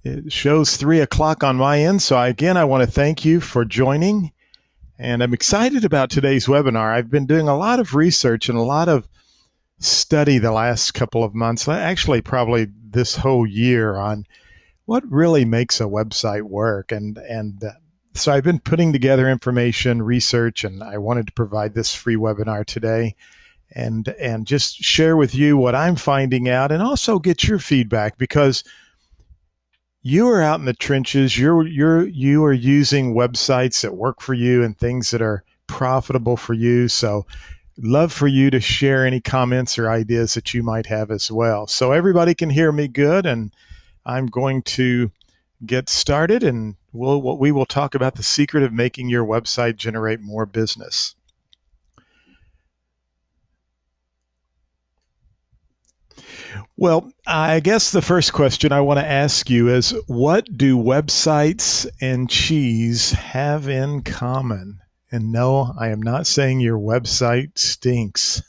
It shows 3 o'clock on my end. So again, I want to thank you for joining. And I'm excited about today's webinar. I've been doing a lot of research and a lot of study the last couple of months, actually probably this whole year, on what really makes a website work. So I've been putting together information, research, and I wanted to provide this free webinar today and just share with you what I'm finding out and also get your feedback, because you are out in the trenches. You are using websites that work for you and things that are profitable for you. So love for you to share any comments or ideas that you might have as well. So everybody can hear me good, and I'm going to get started, and we will talk about the secret of making your website generate more business. Well, I guess the first question I want to ask you is, what do websites and cheese have in common? And no, I am not saying your website stinks.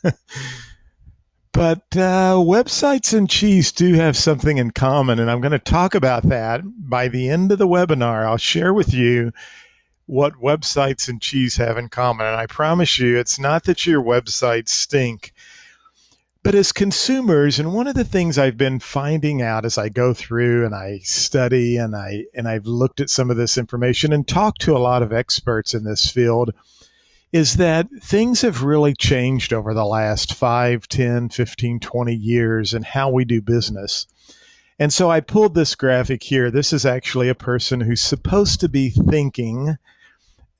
But websites and cheese do have something in common, and I'm going to talk about that. By the end of the webinar, I'll share with you what websites and cheese have in common. And I promise you, it's not that your websites stink. But as consumers, and one of the things I've been finding out as I go through and I study and I've looked at some of this information and talked to a lot of experts in this field, is that things have really changed over the last 5, 10, 15, 20 years in how we do business. And so I pulled this graphic here. This is actually a person who's supposed to be thinking.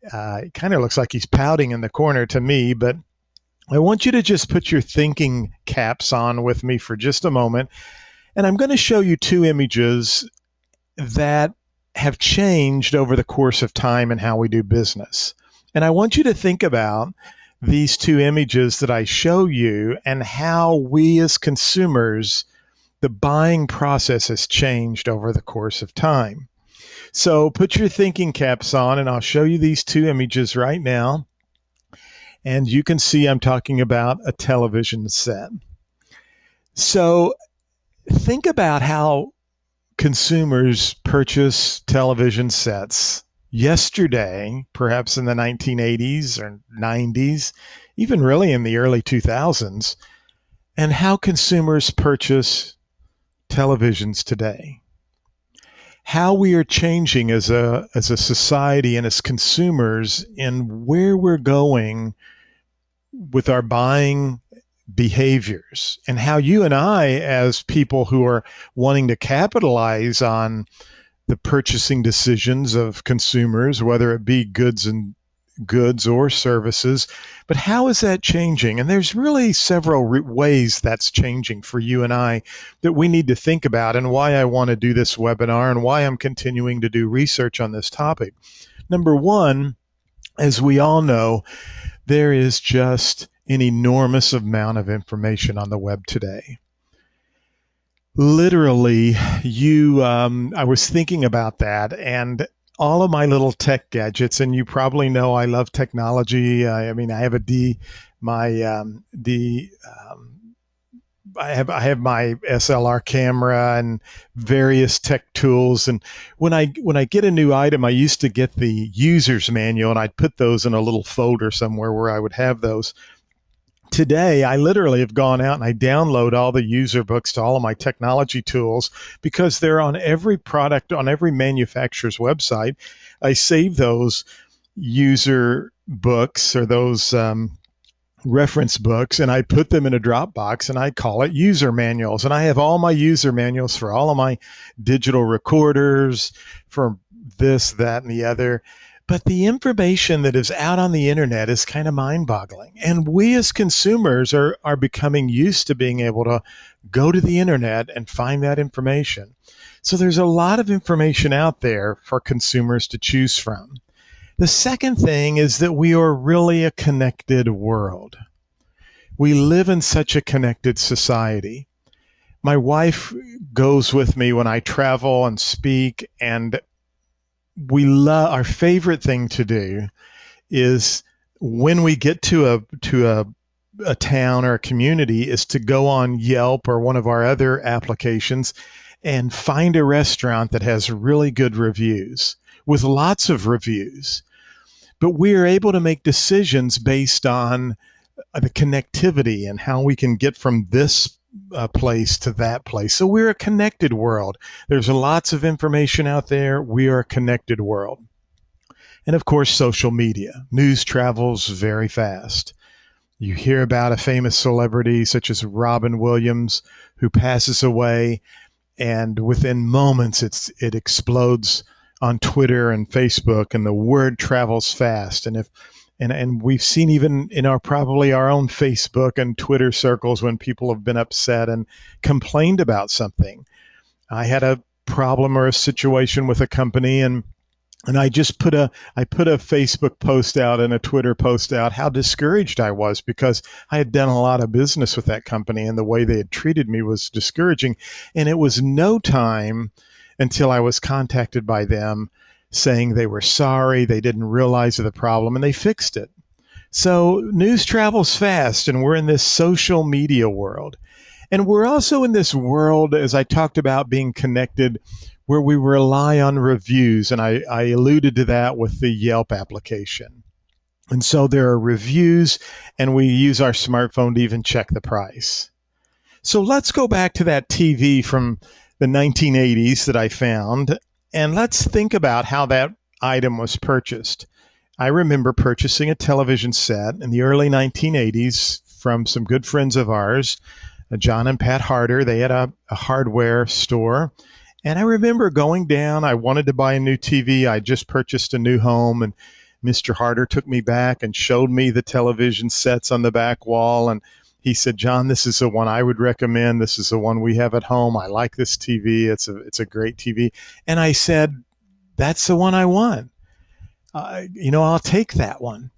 It kind of looks like he's pouting in the corner to me, but I want you to just put your thinking caps on with me for just a moment. And I'm going to show you 2 images that have changed over the course of time and how we do business. And I want you to think about these 2 images that I show you and how we as consumers, the buying process has changed over the course of time. So put your thinking caps on, and I'll show you these 2 images right now. And you can see I'm talking about a television set. So think about how consumers purchase television sets yesterday, perhaps in the 1980s or 90s, even really in the early 2000s, and how consumers purchase televisions today. How we are changing as a society and as consumers in where we're going with our buying behaviors, and how you and I, as people who are wanting to capitalize on the purchasing decisions of consumers, whether it be goods or services, but how is that changing? And there's really several ways that's changing for you and I that we need to think about, and why I want to do this webinar and why I'm continuing to do research on this topic. Number one, as we all know, there is just an enormous amount of information on the web today. Literally, I was thinking about that, and all of my little tech gadgets, and you probably know I love technology. I have I have my SLR camera and various tech tools. And when I get a new item, I used to get the user's manual, and I'd put those in a little folder somewhere where I would have those. Today, I literally have gone out and I download all the user books to all of my technology tools, because they're on every product, on every manufacturer's website. I save those user books or those reference books, and I put them in a Dropbox, and I call it user manuals. And I have all my user manuals for all of my digital recorders, for this, that, and the other. But the information that is out on the internet is kind of mind-boggling. And we as consumers are becoming used to being able to go to the internet and find that information. So there's a lot of information out there for consumers to choose from. The second thing is that we are really a connected world. We live in such a connected society. My wife goes with me when I travel and speak, and our favorite thing to do is, when we get to a town or a community, is to go on Yelp or one of our other applications and find a restaurant that has really good reviews with lots of reviews. But we are able to make decisions based on the connectivity and how we can get from this place to that place. So we're a connected world. There's lots of information out there. We are a connected world. And of course, social media. News travels very fast. You hear about a famous celebrity such as Robin Williams who passes away, and within moments it explodes on Twitter and Facebook, and the word travels fast. And we've seen even in our probably our own Facebook and Twitter circles when people have been upset and complained about something. I had a problem or a situation with a company, and I just put a Facebook post out and a Twitter post out how discouraged I was because I had done a lot of business with that company and the way they had treated me was discouraging. And it was no time until I was contacted by them saying they were sorry, they didn't realize the problem, and they fixed it. So news travels fast, and we're in this social media world. And we're also in this world, as I talked about, being connected, where we rely on reviews, and I alluded to that with the Yelp application. And so there are reviews, and we use our smartphone to even check the price. So let's go back to that TV from the 1980s that I found, and let's think about how that item was purchased. I remember purchasing a television set in the early 1980s from some good friends of ours, John and Pat Harder. They had a hardware store. And I remember going down, I wanted to buy a new TV. I just purchased a new home, and Mr. Harder took me back and showed me the television sets on the back wall. And he said, John, this is the one I would recommend. This is the one we have at home. I like this TV. It's a great TV. And I said, that's the one I want. I'll take that one.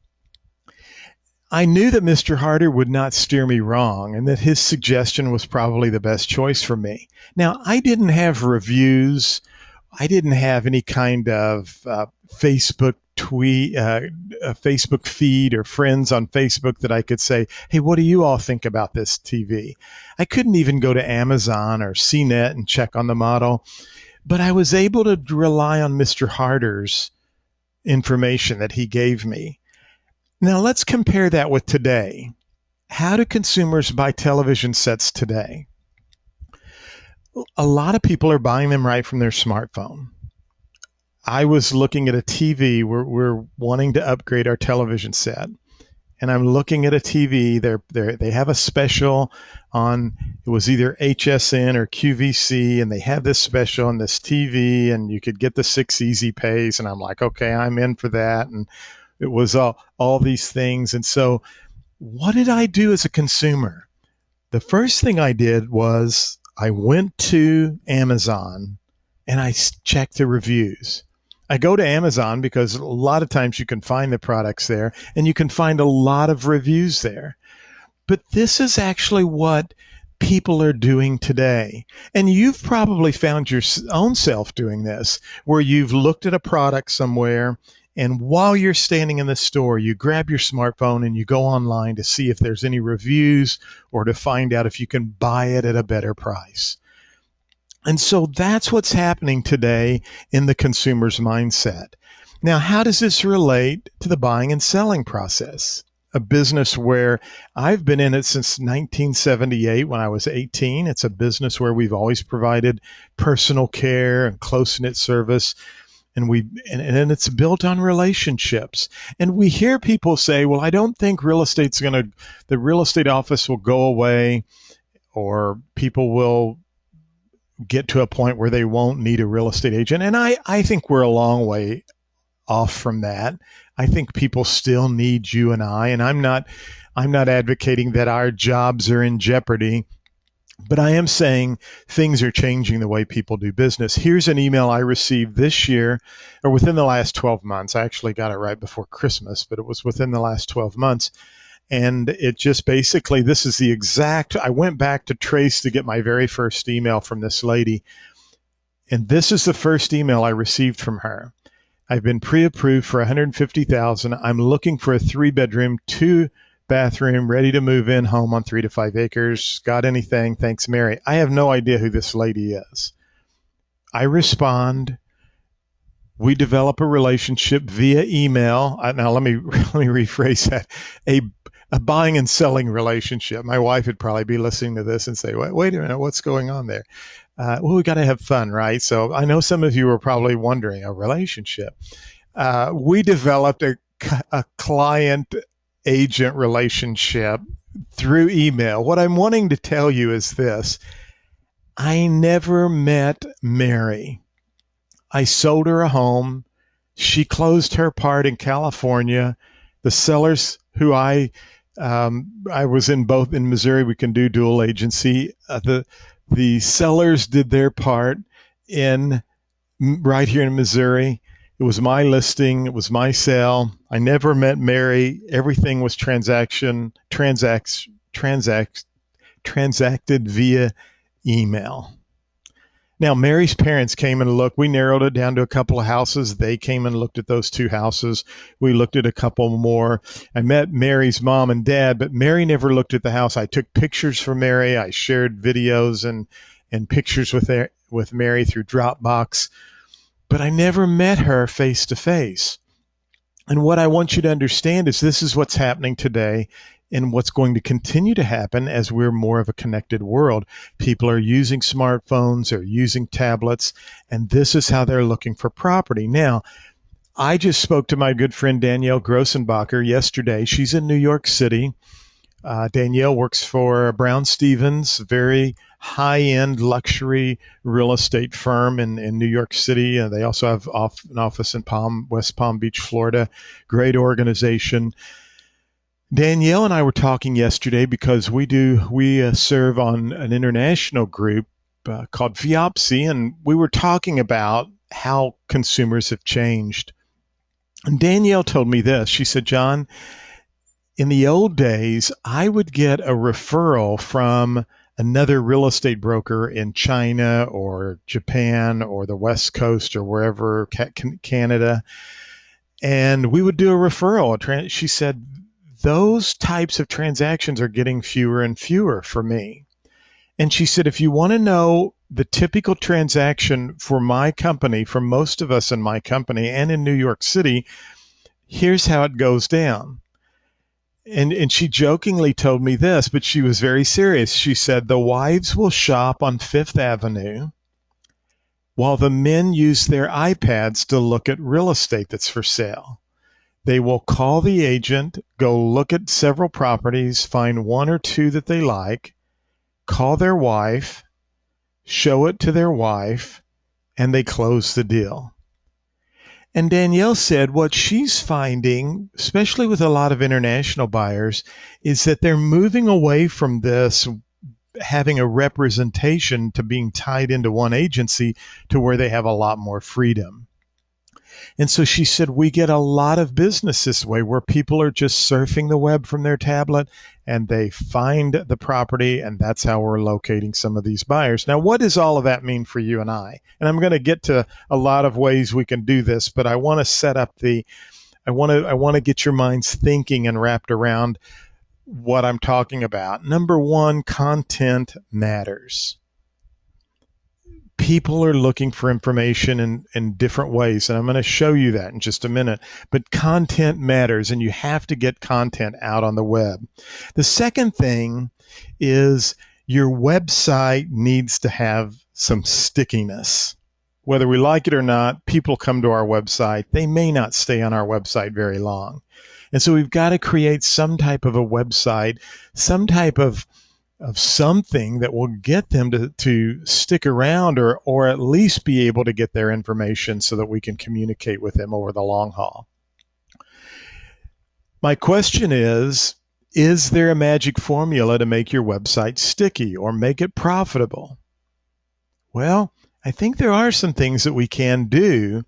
I knew that Mr. Harder would not steer me wrong and that his suggestion was probably the best choice for me. Now, I didn't have reviews. I didn't have any kind of Facebook tweet, Facebook feed or friends on Facebook that I could say, hey, what do you all think about this TV? I couldn't even go to Amazon or CNET and check on the model, but I was able to rely on Mr. Harder's information that he gave me. Now, let's compare that with today. How do consumers buy television sets today? A lot of people are buying them right from their smartphone. I was looking at a TV. We're wanting to upgrade our television set. And I'm looking at a TV. They have a special on, it was either HSN or QVC, and they have this special on this TV, and you could get the 6 easy pays. And I'm like, okay, I'm in for that. And it was all these things. And so what did I do as a consumer? The first thing I did was I went to Amazon and I checked the reviews. I go to Amazon because a lot of times you can find the products there and you can find a lot of reviews there. But this is actually what people are doing today. And you've probably found your own self doing this, where you've looked at a product somewhere, and while you're standing in the store, you grab your smartphone and you go online to see if there's any reviews or to find out if you can buy it at a better price. And so that's what's happening today in the consumer's mindset. Now, how does this relate to the buying and selling process? A business where I've been in it since 1978 when I was 18. It's a business where we've always provided personal care and close-knit service. And it's built on relationships. And we hear people say, well, I don't think the real estate office will go away, or people will get to a point where they won't need a real estate agent. And I think we're a long way off from that. I think people still need you and I, and I'm not advocating that our jobs are in jeopardy. But I am saying things are changing the way people do business. Here's an email I received this year, or within the last 12 months. I actually got it right before Christmas, but it was within the last 12 months. And it just basically, this is the exact, I went back to trace to get my very first email from this lady. And this is the first email I received from her. I've been pre-approved for $150,000. I'm looking for a 3-bedroom, 2-bathroom, ready to move in home on 3 to 5 acres. Got anything? Thanks, Mary. I have no idea who this lady is. I respond. We develop a relationship via email. Now, let me rephrase that. A a buying and selling relationship. My wife would probably be listening to this and say, wait a minute, what's going on there? Well, we got to have fun, right? So I know some of you are probably wondering, a relationship. We developed a client agent relationship through email. What I'm wanting to tell you is this. I never met Mary. I sold her a home. She closed her part in California. The sellers who I was in Missouri. We can do dual agency. The sellers did their part in right here in Missouri. It was my listing. It was my sale. I never met Mary. Everything was transacted via email. Now, Mary's parents came and looked. We narrowed it down to a couple of houses. They came and looked at those two houses. We looked at a couple more. I met Mary's mom and dad, but Mary never looked at the house. I took pictures for Mary. I shared videos and pictures with Mary through Dropbox, but I never met her face to face. And what I want you to understand is this is what's happening today and what's going to continue to happen as we're more of a connected world. People are using smartphones, they're using tablets, and this is how they're looking for property. Now, I just spoke to my good friend Danielle Grossenbacher yesterday. She's in New York City. Danielle works for Brown Stevens, very high-end luxury real estate firm in New York City. They also have an office in West Palm Beach, Florida. Great organization. Danielle and I were talking yesterday because we serve on an international group called FIOPSI, and we were talking about how consumers have changed. And Danielle told me this. She said, John, in the old days, I would get a referral from another real estate broker in China or Japan or the West Coast or wherever, Canada, and we would do a referral. She said, those types of transactions are getting fewer and fewer for me. And she said, if you want to know the typical transaction for my company, for most of us in my company and in New York City, here's how it goes down. And she jokingly told me this, but she was very serious. She said, the wives will shop on Fifth Avenue while the men use their iPads to look at real estate that's for sale. They will call the agent, go look at several properties, find one or two that they like, call their wife, show it to their wife, and they close the deal. And Danielle said what she's finding, especially with a lot of international buyers, is that they're moving away from this having a representation to being tied into one agency to where they have a lot more freedom. And so she said, we get a lot of business this way where people are just surfing the web from their tablet and they find the property, and that's how we're locating some of these buyers. Now, what does all of that mean for you and I? And I'm going to get to a lot of ways we can do this, but I want to set up I want to get your minds thinking and wrapped around what I'm talking about. Number one, content matters. People are looking for information in different ways, and I'm going to show you that in just a minute. But content matters, and you have to get content out on the web. The second thing is your website needs to have some stickiness. Whether we like it or not, people come to our website. They may not stay on our website very long. And so we've got to create some type of a website, some type of something that will get them to stick around or at least be able to get their information so that we can communicate with them over the long haul. My question is there a magic formula to make your website sticky or make it profitable? Well, I think there are some things that we can do.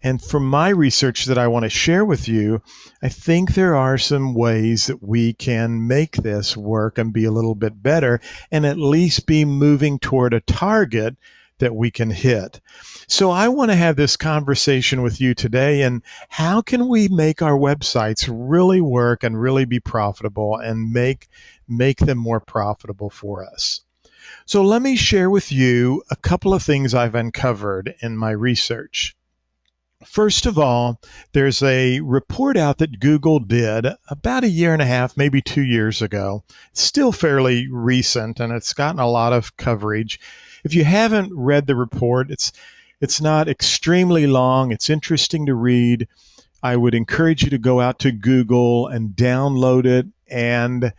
And from my research that I want to share with you, I think there are some ways that we can make this work and be a little bit better and at least be moving toward a target that we can hit. So I want to have this conversation with you today, and how can we make our websites really work and really be profitable and make them more profitable for us? So let me share with you a couple of things I've uncovered in my research. First of all, there's a report out that Google did about a year and a half, maybe 2 years ago. It's still fairly recent, and it's gotten a lot of coverage. If you haven't read the report, it's not extremely long. It's interesting to read. I would encourage you to go out to Google and download it, and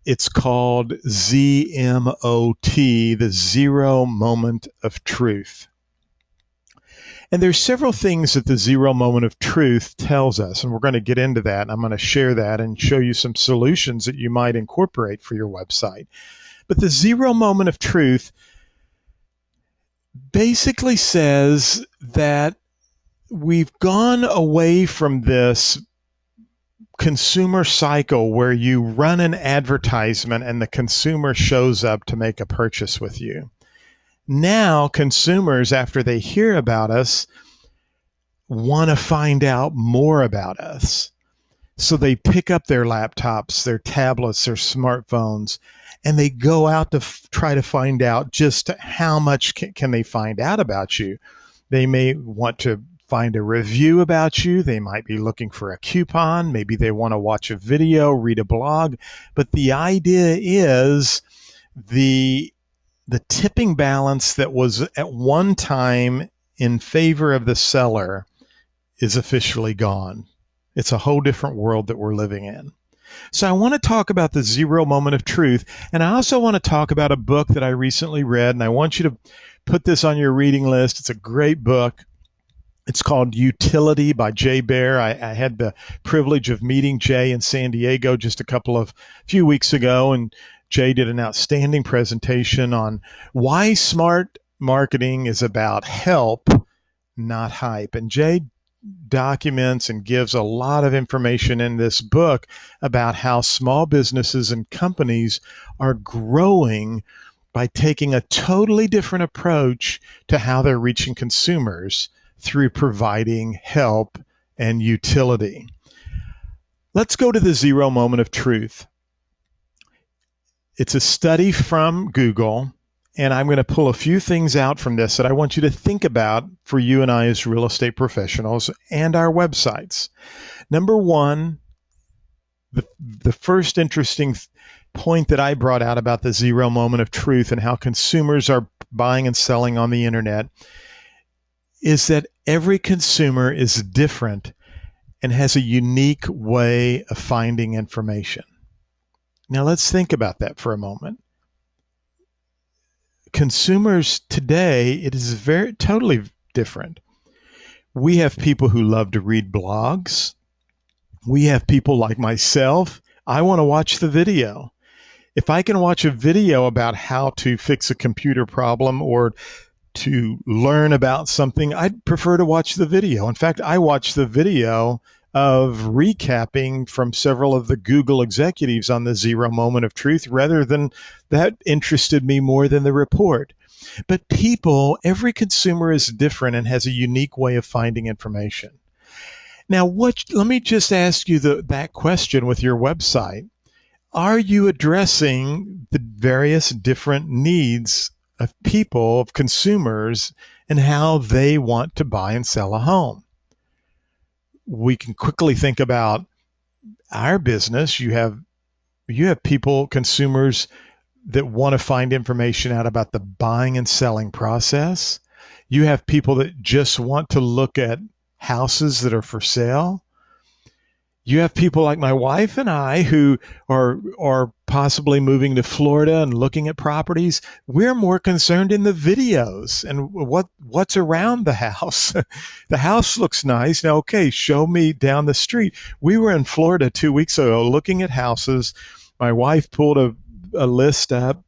it's called ZMOT, the Zero Moment of Truth. And there's several things that the zero moment of truth tells us, and we're going to get into that, and I'm going to share that and show you some solutions that you might incorporate for your website. But the zero moment of truth basically says that we've gone away from this consumer cycle where you run an advertisement and the consumer shows up to make a purchase with you. Now, consumers, after they hear about us, want to find out more about us. So they pick up their laptops, their tablets, their smartphones, and they go out to try to find out just how much can they find out about you. They may want to find a review about you. They might be looking for a coupon. Maybe they want to watch a video, read a blog. But the idea is the tipping balance that was at one time in favor of the seller is officially gone. It's a whole different world that we're living in. So I want to talk about the zero moment of truth, and I also want to talk about a book that I recently read, and I want you to put this on your reading list. It's a great book. It's called Utility by Jay Baer. I had the privilege of meeting Jay in San Diego just a few weeks ago, and Jay did an outstanding presentation on why smart marketing is about help, not hype. And Jay documents and gives a lot of information in this book about how small businesses and companies are growing by taking a totally different approach to how they're reaching consumers through providing help and utility. Let's go to the zero moment of truth. It's a study from Google, and I'm going to pull a few things out from this that I want you to think about for you and I as real estate professionals and our websites. Number one, the first interesting point that I brought out about the zero moment of truth and how consumers are buying and selling on the internet is that every consumer is different and has a unique way of finding information. Now let's think about that for a moment. Consumers today, it is totally different. We have people who love to read blogs. We have people like myself. I want to watch the video. If I can watch a video about how to fix a computer problem or to learn about something, I'd prefer to watch the video. In fact, I watch the video of recapping from several of the Google executives on the zero moment of truth rather than that interested me more than the report. But every consumer is different and has a unique way of finding information. Now, let me just ask you that question with your website. Are you addressing the various different needs of people, of consumers, and how they want to buy and sell a home? We can quickly think about our business. You have people, consumers, that want to find information out about the buying and selling process. You have people that just want to look at houses that are for sale. You have people like my wife and I who are possibly moving to Florida and looking at properties. We're more concerned in the videos and what's around the house. The house looks nice. Now, okay, show me down the street. We were in Florida 2 weeks ago looking at houses. My wife pulled a list up.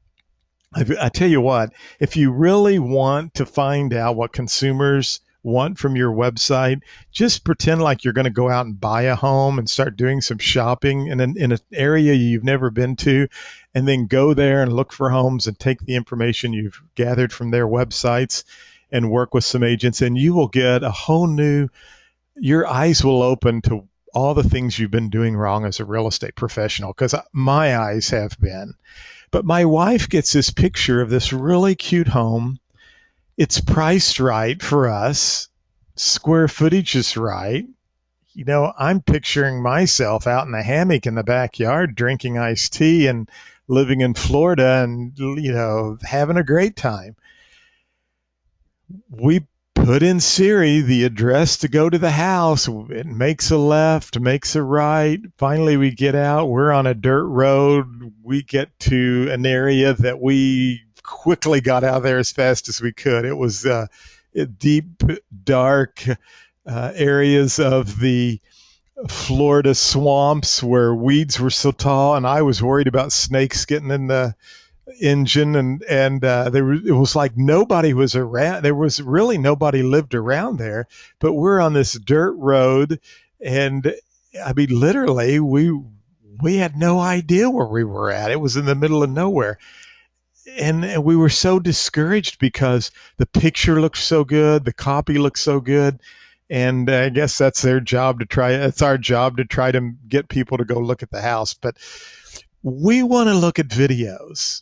I tell you what, if you really want to find out what consumers want from your website, just pretend like you're going to go out and buy a home and start doing some shopping in an area you've never been to, and then go there and look for homes and take the information you've gathered from their websites and work with some agents, and you will get your eyes will open to all the things you've been doing wrong as a real estate professional, because my eyes have been. But my wife gets this picture of this really cute home. It's priced right for us. Square footage is right. I'm picturing myself out in the hammock in the backyard drinking iced tea and living in Florida and, having a great time. We put in Siri the address to go to the house. It makes a left, makes a right. Finally, we get out. We're on a dirt road. We get to an area that we quickly got out of there as fast as we could. It was deep, dark areas of the Florida swamps where weeds were so tall, and I was worried about snakes getting in the engine, and it was like nobody was around. There was really nobody lived around there, but we're on this dirt road, and I mean, literally, we had no idea where we were at. It was in the middle of nowhere. And we were so discouraged because the picture looked so good, the copy looked so good, and I guess that's their job to try. It's our job to try to get people to go look at the house. But we want to look at videos.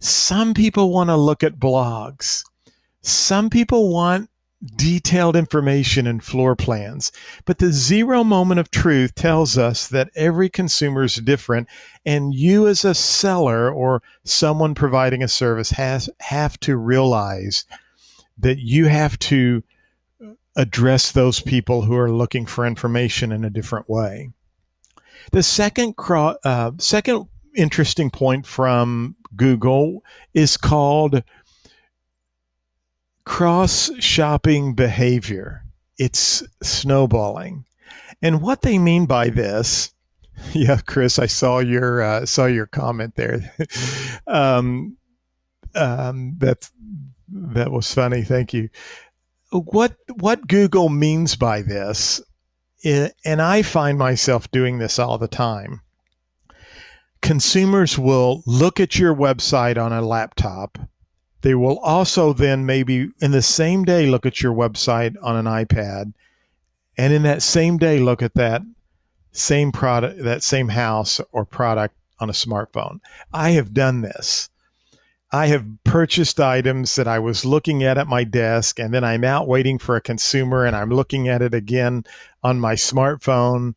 Some people want to look at blogs. Some people want detailed information and floor plans. But the zero moment of truth tells us that every consumer is different, and you as a seller or someone providing a service have to realize that you have to address those people who are looking for information in a different way. The second interesting point from Google is called cross-shopping behavior. It's snowballing. And what they mean by this, yeah, Chris, I saw your comment there. That was funny. Thank you. What Google means by this, and I find myself doing this all the time. Consumers will look at your website on a laptop. They will also then maybe in the same day look at your website on an iPad, and in that same day look at that same product, that same house or product on a smartphone. I have done this. I have purchased items that I was looking at my desk, and then I'm out waiting for a consumer, and I'm looking at it again on my smartphone,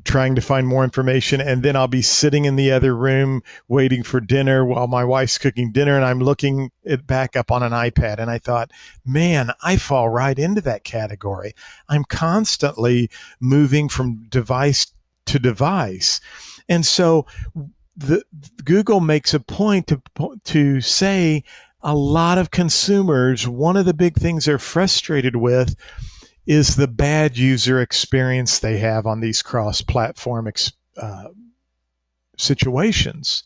trying to find more information, and then I'll be sitting in the other room waiting for dinner while my wife's cooking dinner, and I'm looking it back up on an iPad. And I thought, man, I fall right into that category. I'm constantly moving from device to device. And so Google makes a point to say a lot of consumers, one of the big things they're frustrated with is the bad user experience they have on these cross-platform situations.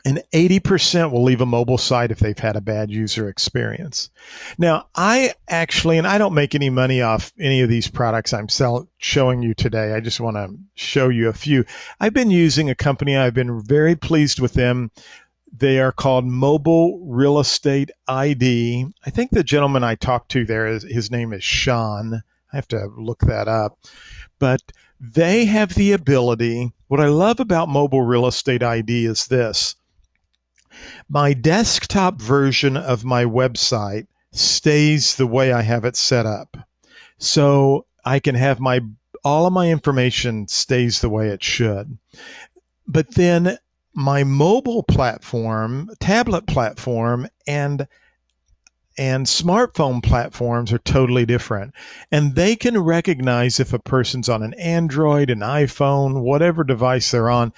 And 80% will leave a mobile site if they've had a bad user experience. Now, I don't make any money off any of these products I'm showing you today. I just want to show you a few. I've been using a company. I've been very pleased with them. They are called Mobile Real Estate ID. I think the gentleman I talked to there, his name is Sean. I have to look that up. But they have the ability. What I love about Mobile Real Estate ID is this. My desktop version of my website stays the way I have it set up. So I can have all of my information stays the way it should. But then my mobile platform, tablet platform, and smartphone platforms are totally different. And they can recognize if a person's on an Android, an iPhone, whatever device they're on,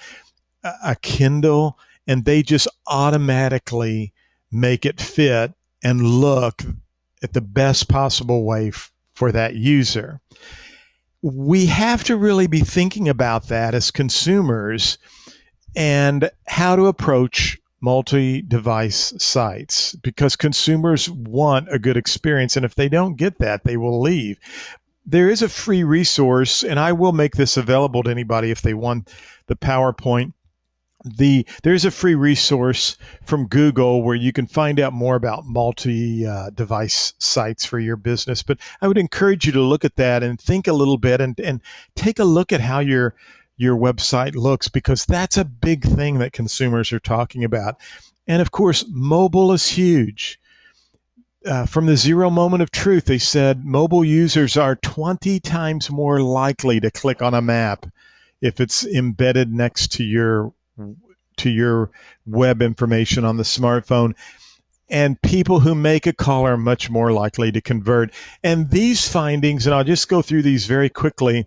a Kindle, and they just automatically make it fit and look at the best possible way for that user. We have to really be thinking about that as consumers and how to approach multi-device sites, because consumers want a good experience, and if they don't get that, they will leave. There is a free resource, and I will make this available to anybody if they want the PowerPoint. There's a free resource from Google where you can find out more about multi-device sites for your business. But I would encourage you to look at that and think a little bit and take a look at how your your website looks, because that's a big thing that consumers are talking about. And of course, mobile is huge. From the Zero Moment of Truth, they said mobile users are 20 times more likely to click on a map if it's embedded next to your web information on the smartphone. And people who make a call are much more likely to convert. And these findings, and I'll just go through these very quickly,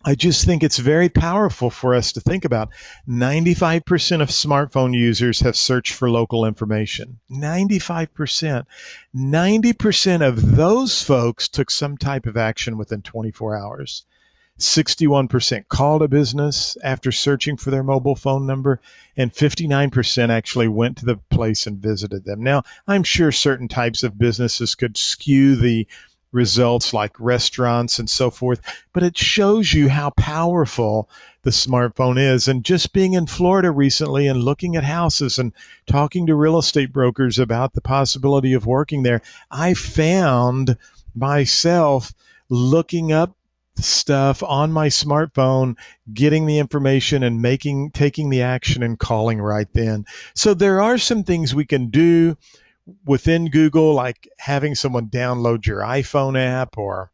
I just think it's very powerful for us to think about. 95% of smartphone users have searched for local information. 95%. 90% of those folks took some type of action within 24 hours. 61% called a business after searching for their mobile phone number, and 59% actually went to the place and visited them. Now, I'm sure certain types of businesses could skew the results, like restaurants and so forth, but it shows you how powerful the smartphone is. And just being in Florida recently and looking at houses and talking to real estate brokers about the possibility of working there, I found myself looking up stuff on my smartphone, getting the information and taking the action and calling right then. So there are some things we can do within Google, like having someone download your iPhone app or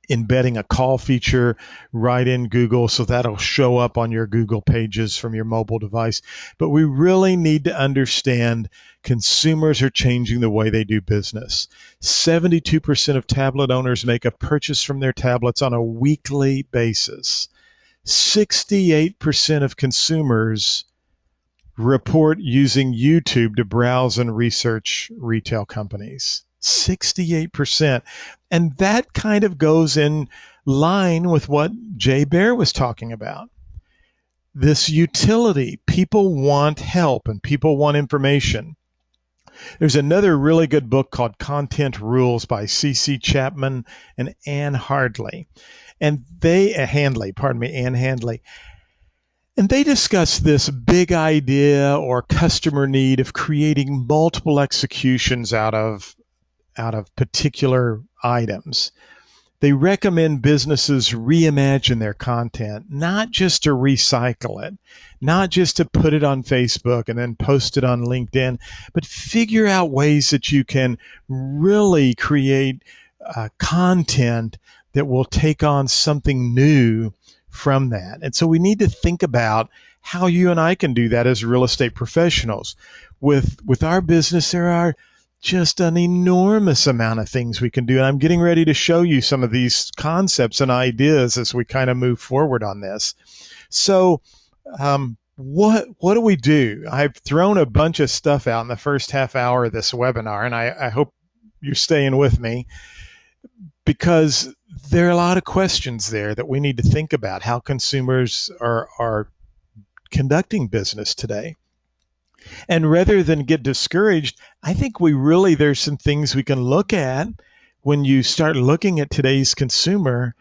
embedding a call feature right in Google, so that'll show up on your Google pages from your mobile device. But we really need to understand consumers are changing the way they do business. 72% of tablet owners make a purchase from their tablets on a weekly basis. 68% of consumers report using YouTube to browse and research retail companies. 68%. And that kind of goes in line with what Jay Baer was talking about. This utility. People want help and people want information. There's another really good book called Content Rules by C.C. Chapman and Ann Handley. And Ann Handley. And they discuss this big idea or customer need of creating multiple executions out of particular items. They recommend businesses reimagine their content, not just to recycle it, not just to put it on Facebook and then post it on LinkedIn, but figure out ways that you can really create content that will take on something new from that. And so we need to think about how you and I can do that as real estate professionals. With our business, there are just an enormous amount of things we can do. And I'm getting ready to show you some of these concepts and ideas as we kind of move forward on this. So what do we do? I've thrown a bunch of stuff out in the first half hour of this webinar, and I hope you're staying with me, because there are a lot of questions there that we need to think about how consumers are conducting business today. And rather than get discouraged, I think there's some things we can look at when you start looking at today's consumer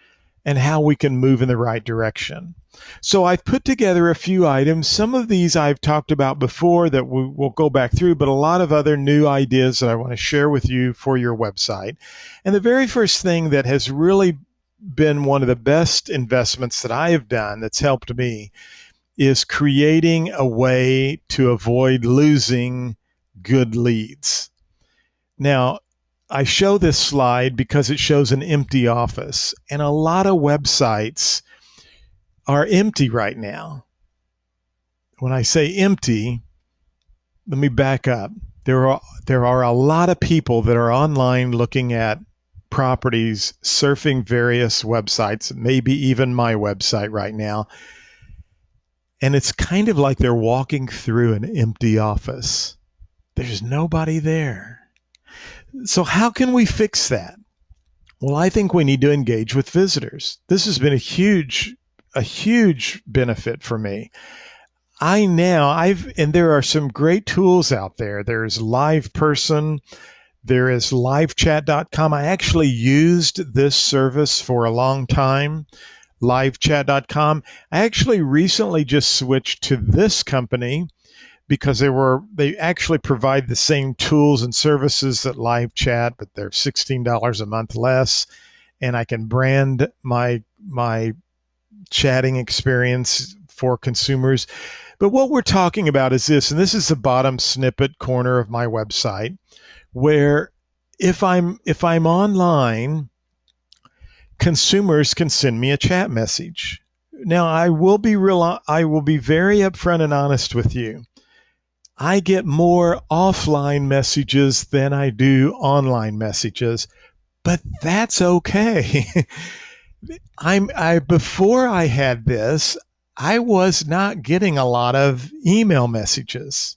and how we can move in the right direction. So I've put together a few items. Some of these I've talked about before that we'll go back through, but a lot of other new ideas that I want to share with you for your website. And the very first thing that has really been one of the best investments that I have done that's helped me is creating a way to avoid losing good leads. Now, I show this slide because it shows an empty office, and a lot of websites are empty right now. When I say empty, let me back up. There are a lot of people that are online looking at properties, surfing various websites, maybe even my website right now. And it's kind of like they're walking through an empty office. There's nobody there. So how can we fix that? Well, I think we need to engage with visitors. This has been a huge benefit for me. And there are some great tools out there. There's Live Person. There is livechat.com. I actually used this service for a long time, livechat.com. I actually recently just switched to this company because they actually provide the same tools and services that LiveChat, but they're $16 a month less, and I can brand my chatting experience for consumers. But what we're talking about is this, and this is the bottom snippet corner of my website, where if I'm online, consumers can send me a chat message. Now, I will be very upfront and honest with you. I get more offline messages than I do online messages, but that's okay. I before I had this, I was not getting a lot of email messages.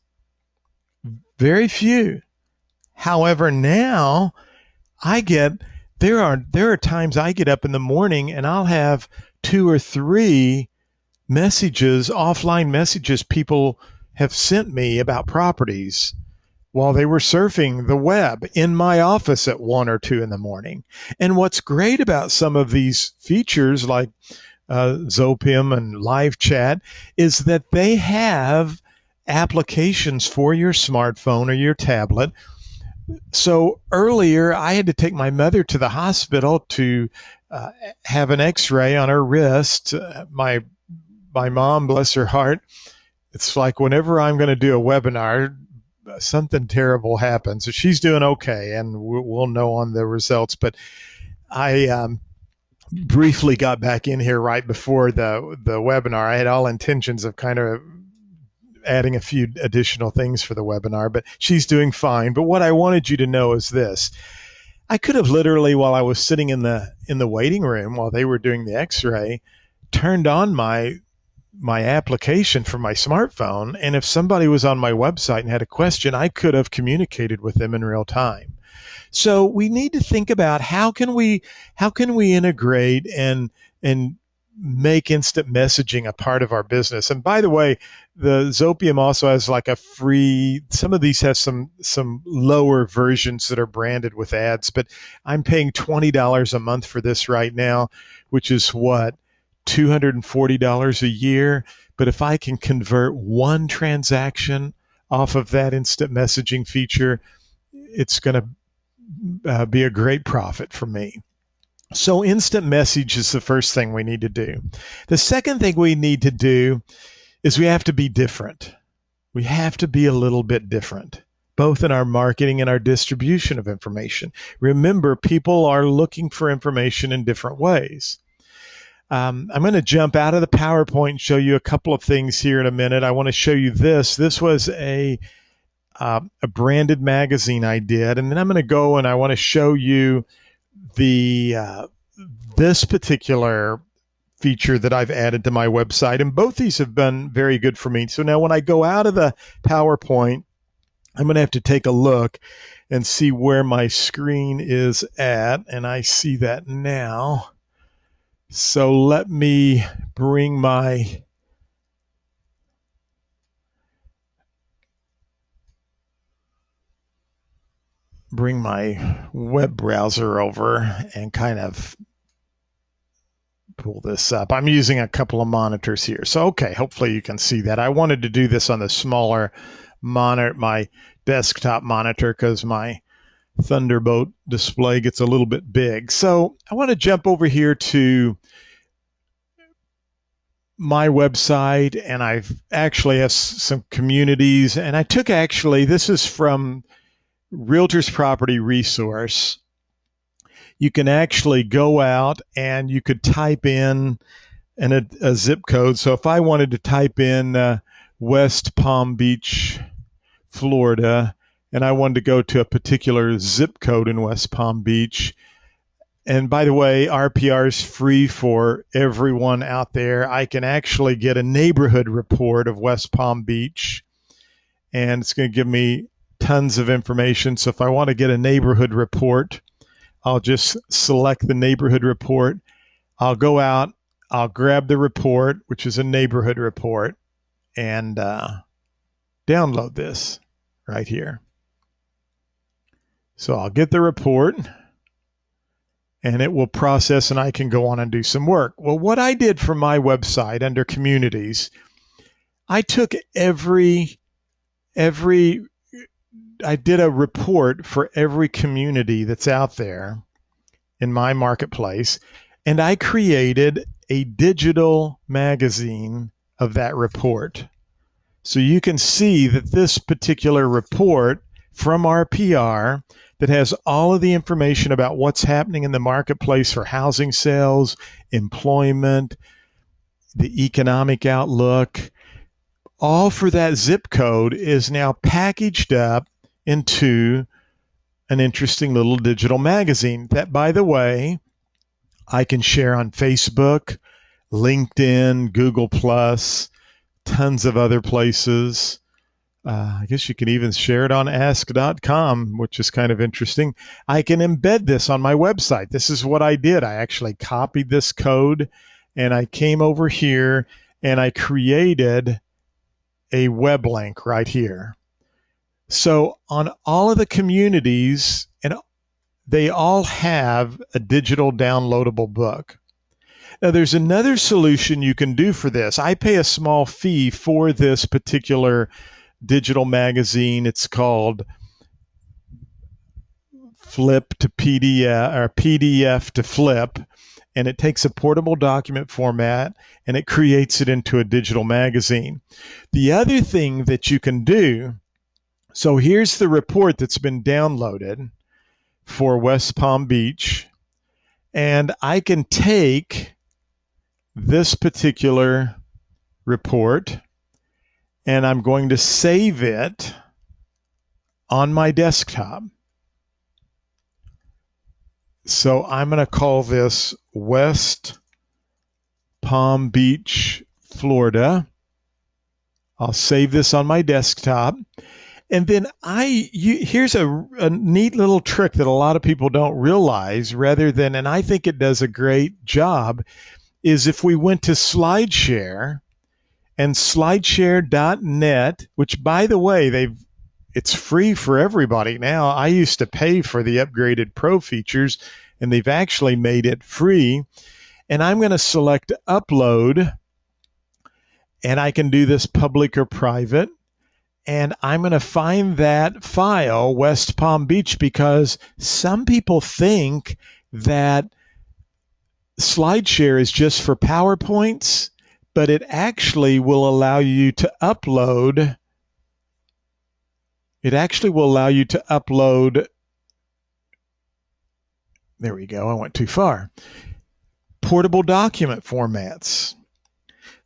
Very few. However, now I get there are times I get up in the morning and I'll have 2 or 3 messages, offline messages people have sent me about properties while they were surfing the web in my office at 1 or 2 in the morning. And what's great about some of these features like Zopium and live chat is that they have applications for your smartphone or your tablet. So earlier, I had to take my mother to the hospital to have an X-ray on her wrist. My mom, bless her heart, it's like whenever I'm going to do a webinar, something terrible happens. So she's doing okay, and we'll know on the results. But I briefly got back in here right before the webinar. I had all intentions of kind of adding a few additional things for the webinar, but she's doing fine. But what I wanted you to know is this. I could have literally, while I was sitting in the waiting room while they were doing the X-ray, turned on my application from my smartphone, and if somebody was on my website and had a question, I could have communicated with them in real time. So we need to think about how can we integrate and make instant messaging a part of our business. And by the way, the Zopium also has like a free, some of these have some lower versions that are branded with ads, but I'm paying $20 a month for this right now, which is what, $240 a year. But if I can convert one transaction off of that instant messaging feature, it's going to be a great profit for me. So instant message is the first thing we need to do. The second thing we need to do is we have to be different. We have to be a little bit different, both in our marketing and our distribution of information. Remember, people are looking for information in different ways. I'm going to jump out of the PowerPoint and show you a couple of things here in a minute. I want to show you this. This was a branded magazine I did, and then I'm going to go and I want to show you this particular feature that I've added to my website, and both these have been very good for me. So now when I go out of the PowerPoint, I'm going to have to take a look and see where my screen is at, and I see that now. So let me bring my web browser over and kind of pull this up. I'm using a couple of monitors here. So, okay, hopefully you can see that. I wanted to do this on the smaller monitor, my desktop monitor, because my Thunderbolt display gets a little bit big. So I want to jump over here to my website, and I've actually have some communities, and I took this is from Realtors Property Resource. You can actually go out and you could type in a zip code. So if I wanted to type in West Palm Beach, Florida, and I wanted to go to a particular zip code in West Palm Beach, and by the way, RPR is free for everyone out there. I can actually get a neighborhood report of West Palm Beach, and it's going to give me tons of information. So if I want to get a neighborhood report, I'll just select the neighborhood report. I'll go out, I'll grab the report, which is a neighborhood report, and download this right here. So I'll get the report, and it will process, and I can go on and do some work. Well, what I did for my website under communities, I took I did a report for every community that's out there in my marketplace, and I created a digital magazine of that report. So you can see that this particular report from RPR that has all of the information about what's happening in the marketplace for housing sales, employment, the economic outlook, all for that zip code is now packaged up into an interesting little digital magazine that, by the way, I can share on Facebook, LinkedIn, Google Plus, tons of other places. I guess you can even share it on ask.com, which is kind of interesting. I can embed this on my website. This is what I did. I actually copied this code and I came over here and I created a web link right here. So on all of the communities, and they all have a digital downloadable book. Now, there's another solution you can do for this. I pay a small fee for this particular digital magazine. It's called Flip to PDF or PDF to Flip, and it takes a portable document format and it creates it into a digital magazine. The other thing that you can do, so here's the report that's been downloaded for West Palm Beach, and I can take this particular report and I'm going to save it on my desktop. So I'm going to call this West Palm Beach, Florida. I'll save this on my desktop. And then here's a neat little trick that a lot of people don't realize, rather than, and I think it does a great job, is if we went to SlideShare and slideshare.net, which, by the way, it's free for everybody now. I used to pay for the upgraded pro features, and they've actually made it free. And I'm going to select upload, and I can do this public or private. And I'm going to find that file, West Palm Beach, because some people think that SlideShare is just for PowerPoints, but it actually will allow you to upload. It actually will allow you to upload. There we go. I went too far. Portable document formats.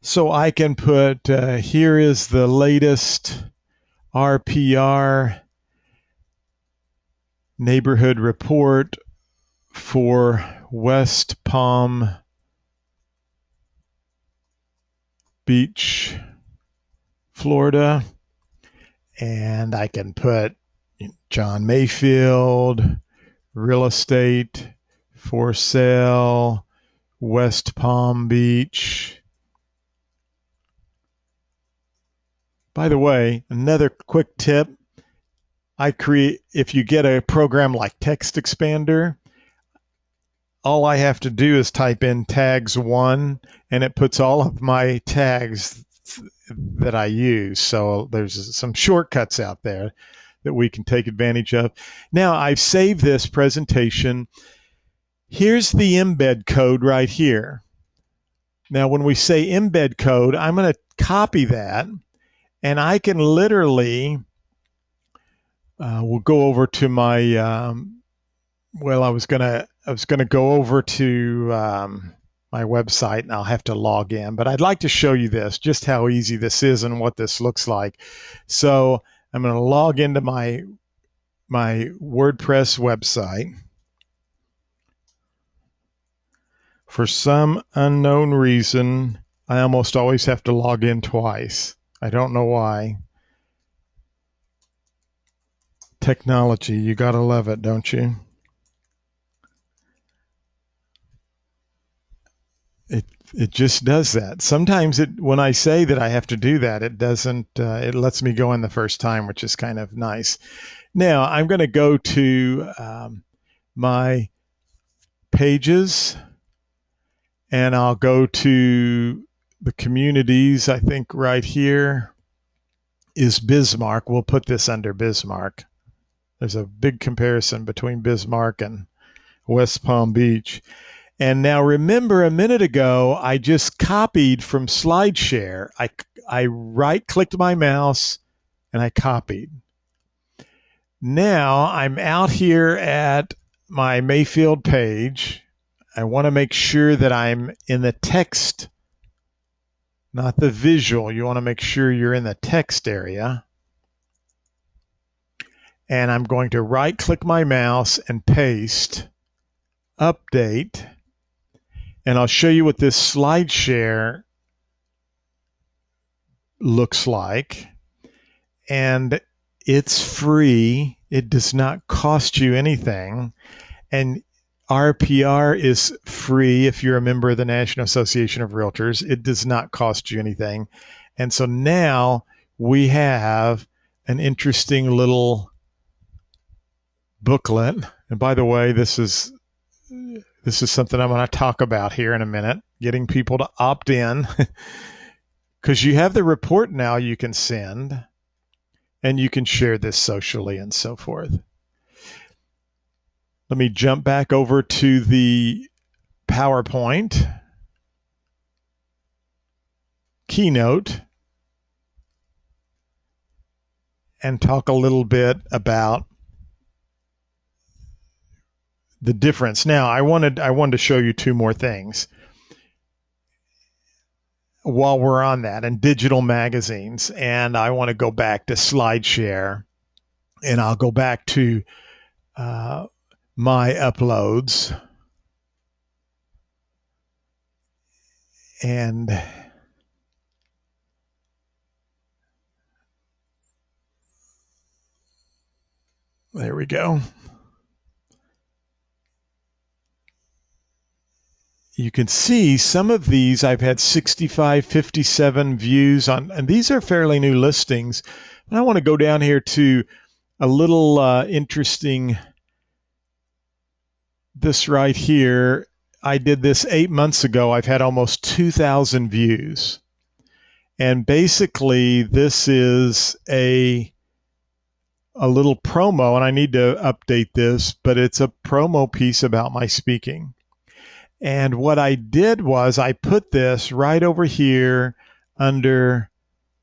So I can put, here is the latest RPR neighborhood report for West Palm Beach, Florida. And I can put John Mayfield, real estate, for sale, West Palm Beach. By the way, another quick tip, if you get a program like Text Expander, all I have to do is type in tags1 and it puts all of my tags that I use. So there's some shortcuts out there that we can take advantage of. Now I've saved this presentation. Here's the embed code right here. Now when we say embed code, I'm going to copy that and I can literally, we'll go over to my, well, I was gonna go over to my website and I'll have to log in, but I'd like to show you this, just how easy this is and what this looks like. So I'm going to log into my WordPress website. For some unknown reason, I almost always have to log in twice. I don't know why. Technology, you gotta love it, don't you? It just does that. Sometimes when I say that I have to do that, it doesn't, it lets me go in the first time, which is kind of nice. Now I'm going to go to my pages and I'll go to the communities. I think right here is Bismarck. We'll put this under Bismarck. There's a big comparison between Bismarck and West Palm Beach. And now remember, a minute ago, I just copied from SlideShare. I right-clicked my mouse and I copied. Now I'm out here at my Mayfield page. I want to make sure that I'm in the text, not the visual. You want to make sure you're in the text area. And I'm going to right-click my mouse and paste, update, and I'll show you what this SlideShare looks like. And it's free. It does not cost you anything. And RPR is free if you're a member of the National Association of Realtors. It does not cost you anything. And so now we have an interesting little booklet. And by the way, this is something I'm going to talk about here in a minute, getting people to opt in, because you have the report now you can send, and you can share this socially and so forth. Let me jump back over to the PowerPoint keynote and talk a little bit about the difference. Now, I wanted to show you two more things while we're on that, and digital magazines. And I want to go back to SlideShare, and I'll go back to my uploads. And there we go. You can see some of these I've had 65, 57 views on, and these are fairly new listings. And I want to go down here to a little interesting, this right here. I did this 8 months ago. I've had almost 2,000 views. And basically this is a little promo, and I need to update this, but it's a promo piece about my speaking. And what I did was I put this right over here under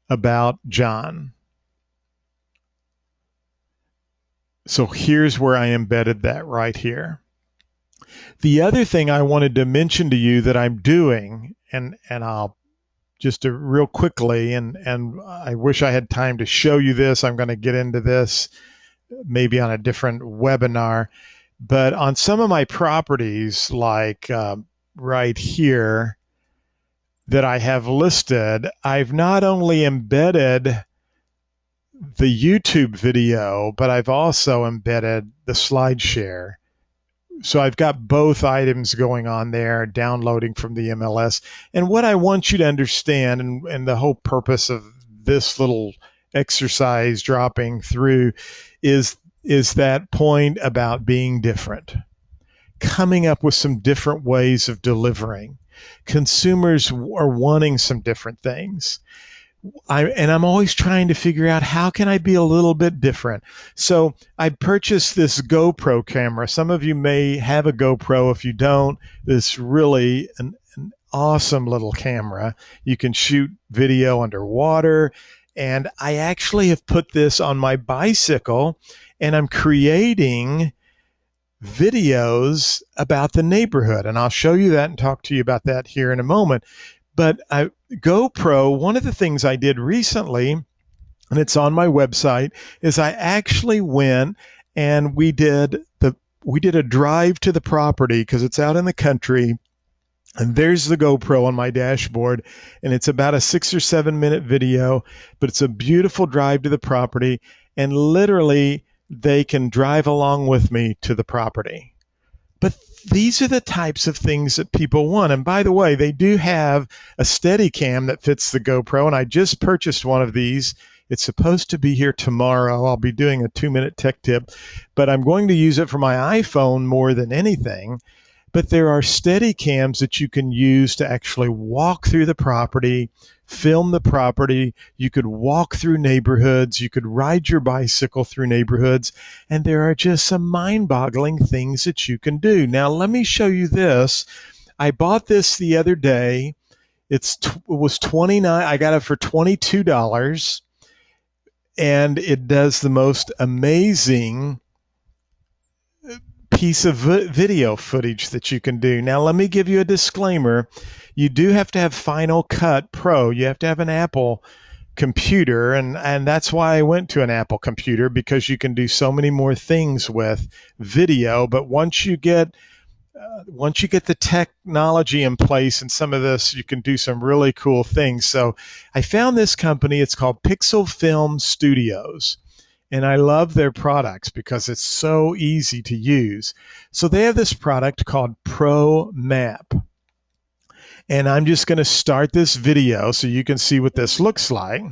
About John. So here's where I embedded that right here. The other thing I wanted to mention to you that I'm doing, and I'll just real quickly, and I wish I had time to show you this. I'm going to get into this maybe on a different webinar. But on some of my properties, like right here that I have listed, I've not only embedded the YouTube video, but I've also embedded the SlideShare. So I've got both items going on there, downloading from the MLS. And what I want you to understand, and the whole purpose of this little exercise dropping through, is that point about being different, coming up with some different ways of delivering. Consumers are wanting some different things. I'm always trying to figure out, how can I be a little bit different? So I purchased this GoPro camera. Some of you may have a GoPro. If you don't, it's really an awesome little camera. You can shoot video underwater. And I actually have put this on my bicycle, and I'm creating videos about the neighborhood. And I'll show you that and talk to you about that here in a moment. But GoPro, one of the things I did recently, and it's on my website, is I actually went and we did a drive to the property, because it's out in the country. And there's the GoPro on my dashboard, and it's about a 6 or 7 minute video, but it's a beautiful drive to the property, and literally they can drive along with me to the property. But these are the types of things that people want. And by the way, they do have a Steadicam that fits the GoPro, and I just purchased one of these. It's supposed to be here tomorrow. I'll be doing a 2-minute tech tip, but I'm going to use it for my iPhone more than anything. But there are Steadicams that you can use to actually walk through the property, film the property. You could walk through neighborhoods. You could ride your bicycle through neighborhoods. And there are just some mind-boggling things that you can do. Now, let me show you this. I bought this the other day. It was $29. I got it for $22. And it does the most amazing piece of video footage that you can do. Now, let me give you a disclaimer. You do have to have Final Cut Pro. You have to have an Apple computer, and that's why I went to an Apple computer, because you can do so many more things with video. But once you get the technology in place and some of this, you can do some really cool things. So I found this company. It's called Pixel Film Studios. And I love their products because it's so easy to use. So they have this product called Pro Map. And I'm just going to start this video so you can see what this looks like.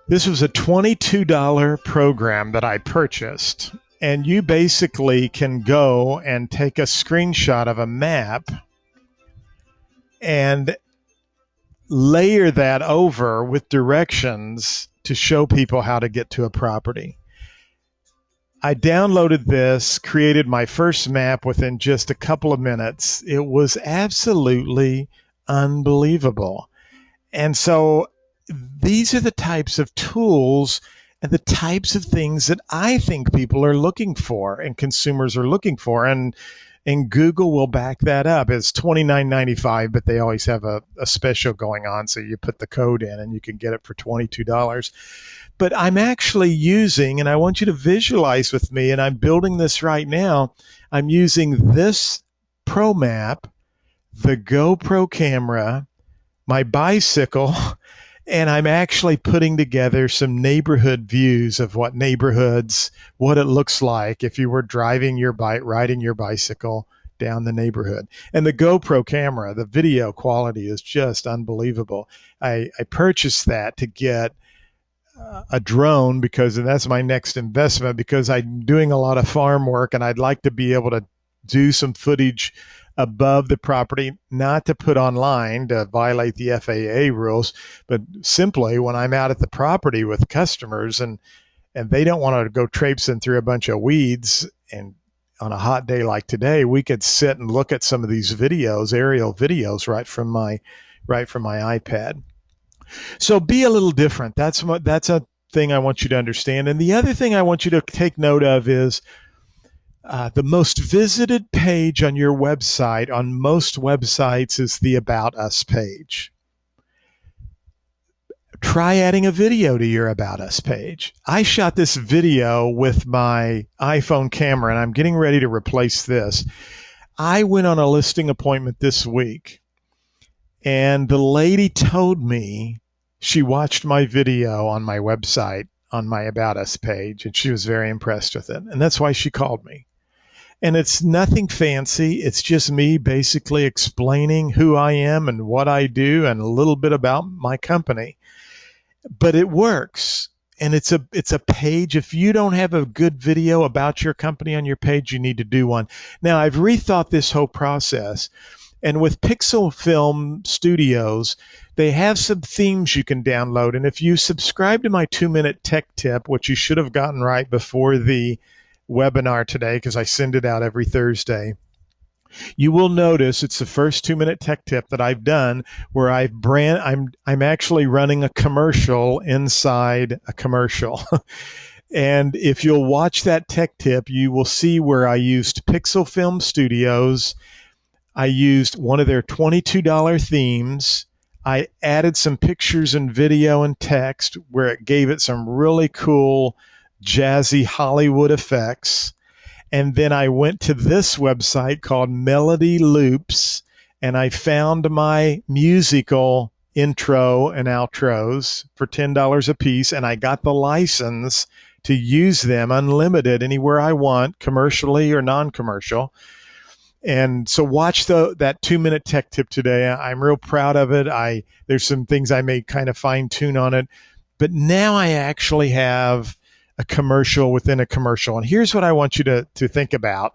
This was a $22 program that I purchased. And you basically can go and take a screenshot of a map and layer that over with directions to show people how to get to a property. I downloaded this, created my first map within just a couple of minutes. It was absolutely unbelievable. And so these are the types of tools and the types of things that I think people are looking for and consumers are looking for. And Google will back that up. It's $29.95, but they always have a special going on. So you put the code in and you can get it for $22. But I'm actually using, and I want you to visualize with me, and I'm building this right now. I'm using this Pro Map, the GoPro camera, my bicycle, and I'm actually putting together some neighborhood views of what it looks like if you were riding your bicycle down the neighborhood. And the GoPro camera, the video quality is just unbelievable. I purchased that to get a drone and that's my next investment, because I'm doing a lot of farm work and I'd like to be able to do some footage above the property, not to put online to violate the FAA rules, but simply when I'm out at the property with customers and they don't want to go traipsing through a bunch of weeds, and on a hot day like today, we could sit and look at some of these videos, aerial videos, right from my iPad. So be a little different. That's a thing I want you to understand. And the other thing I want you to take note of is the most visited page on your website, on most websites, is the About Us page. Try adding a video to your About Us page. I shot this video with my iPhone camera, and I'm getting ready to replace this. I went on a listing appointment this week, and the lady told me she watched my video on my website, on my About Us page, and she was very impressed with it. And that's why she called me. And it's nothing fancy. It's just me basically explaining who I am and what I do and a little bit about my company. But it works. And it's a page. If you don't have a good video about your company on your page, you need to do one. Now, I've rethought this whole process. And with Pixel Film Studios, they have some themes you can download. And if you subscribe to my 2-minute tech tip, which you should have gotten right before the webinar today, because I send it out every Thursday, you will notice it's the first 2-minute tech tip that I've done where I'm actually running a commercial inside a commercial. And if you'll watch that tech tip, you will see where I used Pixel Film Studios. I used one of their $22 themes. I added some pictures and video and text where it gave it some really cool jazzy Hollywood effects. And then I went to this website called Melody Loops, and I found my musical intro and outros for $10 a piece, and I got the license to use them unlimited anywhere I want, commercially or non-commercial. And so watch that 2-minute tech tip today. I'm real proud of it. There's some things I may kind of fine tune on it, but now I actually have a commercial within a commercial. And here's what I want you to think about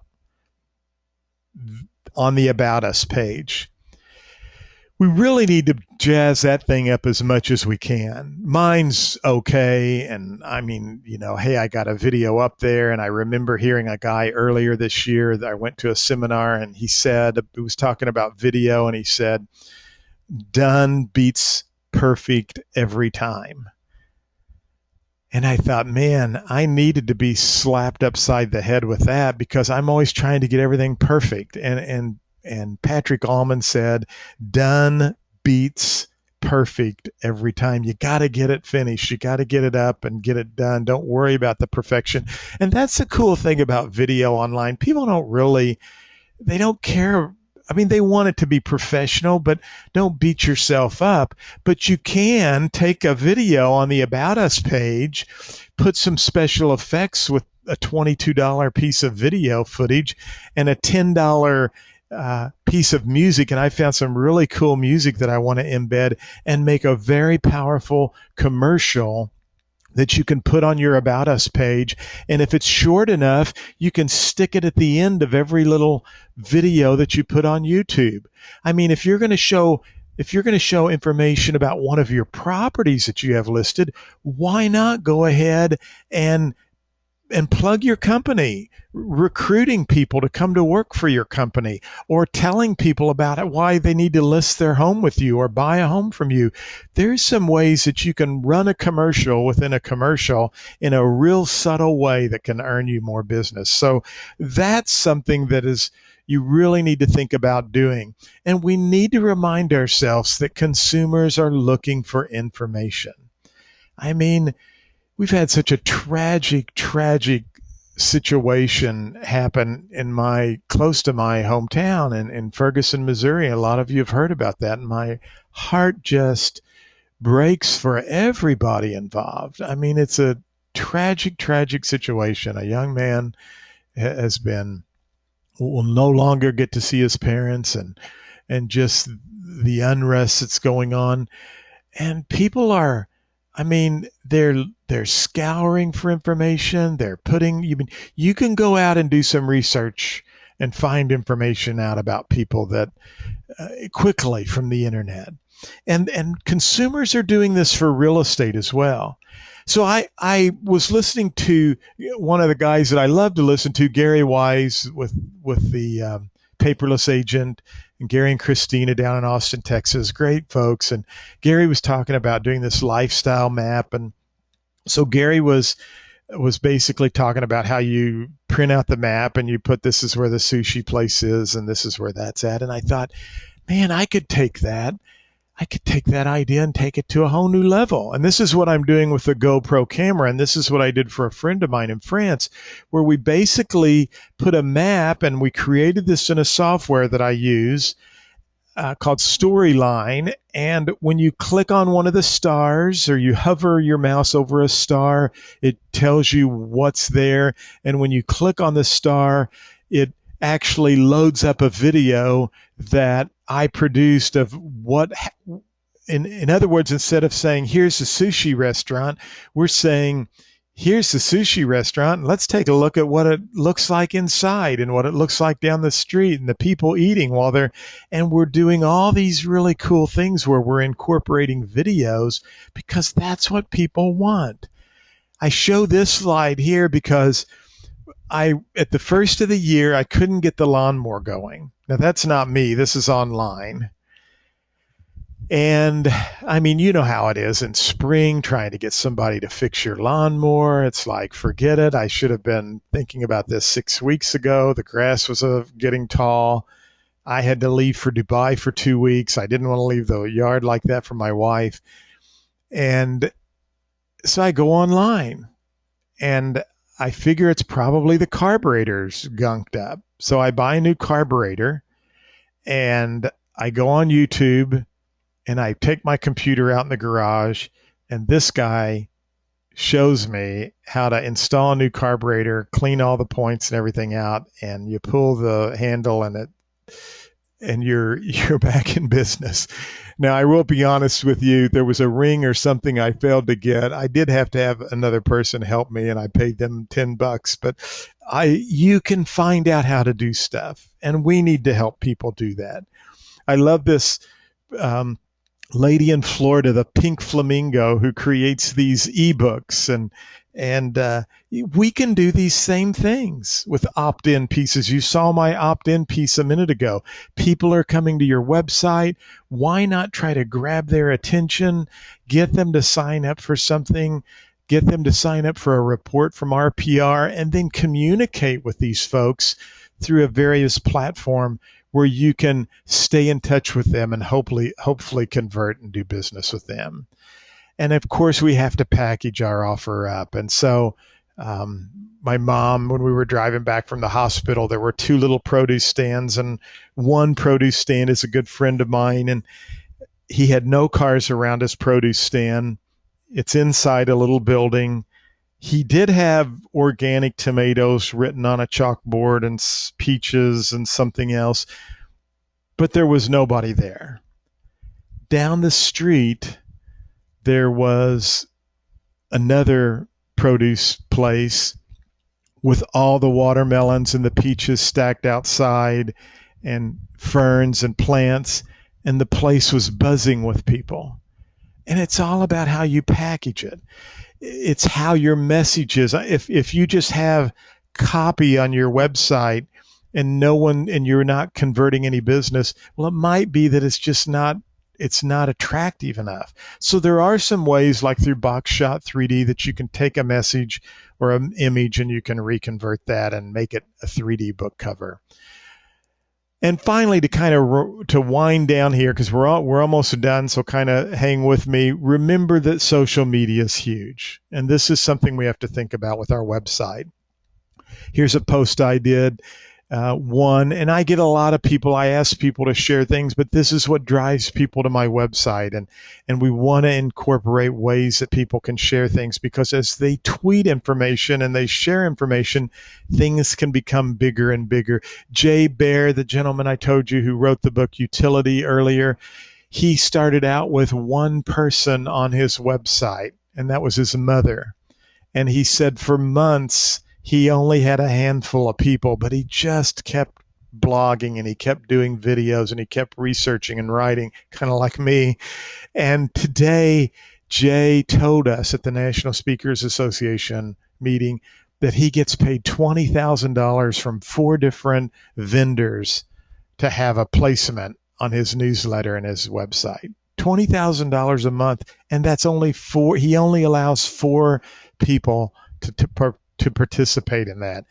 on the About Us page. We really need to jazz that thing up as much as we can. Mine's okay. And I mean, hey, I got a video up there, and I remember hearing a guy earlier this year that I went to a seminar, and he was talking about video, and he said, done beats perfect every time. And I thought, man, I needed to be slapped upside the head with that, because I'm always trying to get everything perfect. And Patrick Allman said, done beats perfect every time. You got to get it finished. You got to get it up and get it done. Don't worry about the perfection. And that's the cool thing about video online. People they don't care. I mean, they want it to be professional, but don't beat yourself up. But you can take a video on the About Us page, put some special effects with a $22 piece of video footage and a $10 piece of music, and I found some really cool music that I want to embed and make a very powerful commercial that you can put on your About Us page. And if it's short enough, you can stick it at the end of every little video that you put on YouTube. I mean, if you're going to show information about one of your properties that you have listed, why not go ahead and plug your company, recruiting people to come to work for your company, or telling people about it, why they need to list their home with you or buy a home from you. There's some ways that you can run a commercial within a commercial in a real subtle way that can earn you more business. So that's something that you really need to think about doing. And we need to remind ourselves that consumers are looking for information. I mean, we've had such a tragic situation happen close to my hometown in Ferguson, Missouri. A lot of you have heard about that, and my heart just breaks for everybody involved. I mean, it's a tragic situation. A young man will no longer get to see his parents, and just the unrest that's going on. And people are, they're scouring for information. You can go out and do some research and find information out about people that quickly from the internet. And consumers are doing this for real estate as well. So I was listening to one of the guys that I love to listen to, Gary Wise with the Paperless Agent, and Gary and Christina down in Austin, Texas, great folks. And Gary was talking about doing this lifestyle map. And so Gary was basically talking about how you print out the map and you put, this is where the sushi place is and this is where that's at. And I thought, man, I could take that idea and take it to a whole new level. And this is what I'm doing with the GoPro camera. And this is what I did for a friend of mine in France, where we basically put a map, and we created this in a software that I use called Storyline. And when you click on one of the stars, or you hover your mouse over a star, it tells you what's there. And when you click on the star, it actually loads up a video that I produced of what, in other words, instead of saying, here's the sushi restaurant, we're saying, here's the sushi restaurant, and let's take a look at what it looks like inside and what it looks like down the street and the people eating while they're, and we're doing all these really cool things where we're incorporating videos because that's what people want. I show this slide here because at the first of the year, I couldn't get the lawnmower going. Now, that's not me. This is online. And I mean, you know how it is in spring, trying to get somebody to fix your lawnmower. It's like, forget it. I should have been thinking about this 6 weeks ago. The grass was getting tall. I had to leave for Dubai for 2 weeks. I didn't want to leave the yard like that for my wife. And so I go online, and I figure it's probably the carburetor's gunked up. So I buy a new carburetor, and I go on YouTube, and I take my computer out in the garage, and this guy shows me how to install a new carburetor, clean all the points and everything out, and you pull the handle, and and you're back in business. Now, I will be honest with you. There was a ring or something I failed to get. I did have to have another person help me, and I paid them $10. But you can find out how to do stuff, and we need to help people do that. I love this lady in Florida, the Pink Flamingo, who creates these ebooks, and we can do these same things with opt-in pieces. You saw my opt-in piece a minute ago. People are coming to your website. Why not try to grab their attention, get them to sign up for something, get them to sign up for a report from RPR, and then communicate with these folks through a various platform where you can stay in touch with them and hopefully convert and do business with them. And of course, we have to package our offer up. And so my mom, when we were driving back from the hospital, there were 2 little produce stands, and one produce stand is a good friend of mine, and he had no cars around his produce stand. It's inside a little building. He did have organic tomatoes written on a chalkboard and peaches and something else, but there was nobody there. Down the street, there was another produce place with all the watermelons and the peaches stacked outside and ferns and plants, and the place was buzzing with people. And it's all about how you package it. It's how your message is. If you just have copy on your website and you're not converting any business, well, it might be that it's not attractive enough. So there are some ways, like through BoxShot 3D, that you can take a message or an image and you can reconvert that and make it a 3D book cover. And finally, to wind down here, because we're almost done, so kind of hang with me. Remember that social media is huge, and this is something we have to think about with our website. Here's a post I did. And I get a lot of people, I ask people to share things, but this is what drives people to my website. And we want to incorporate ways that people can share things, because as they tweet information and they share information, things can become bigger and bigger. Jay Baer, the gentleman I told you who wrote the book Utility earlier, he started out with one person on his website, and that was his mother. And he said for months, he only had a handful of people, but he just kept blogging and he kept doing videos and he kept researching and writing, kind of like me. And today, Jay told us at the National Speakers Association meeting that he gets paid $20,000 from 4 different vendors to have a placement on his newsletter and his website. $20,000 a month, and that's only 4. He only allows 4 people to participate in that.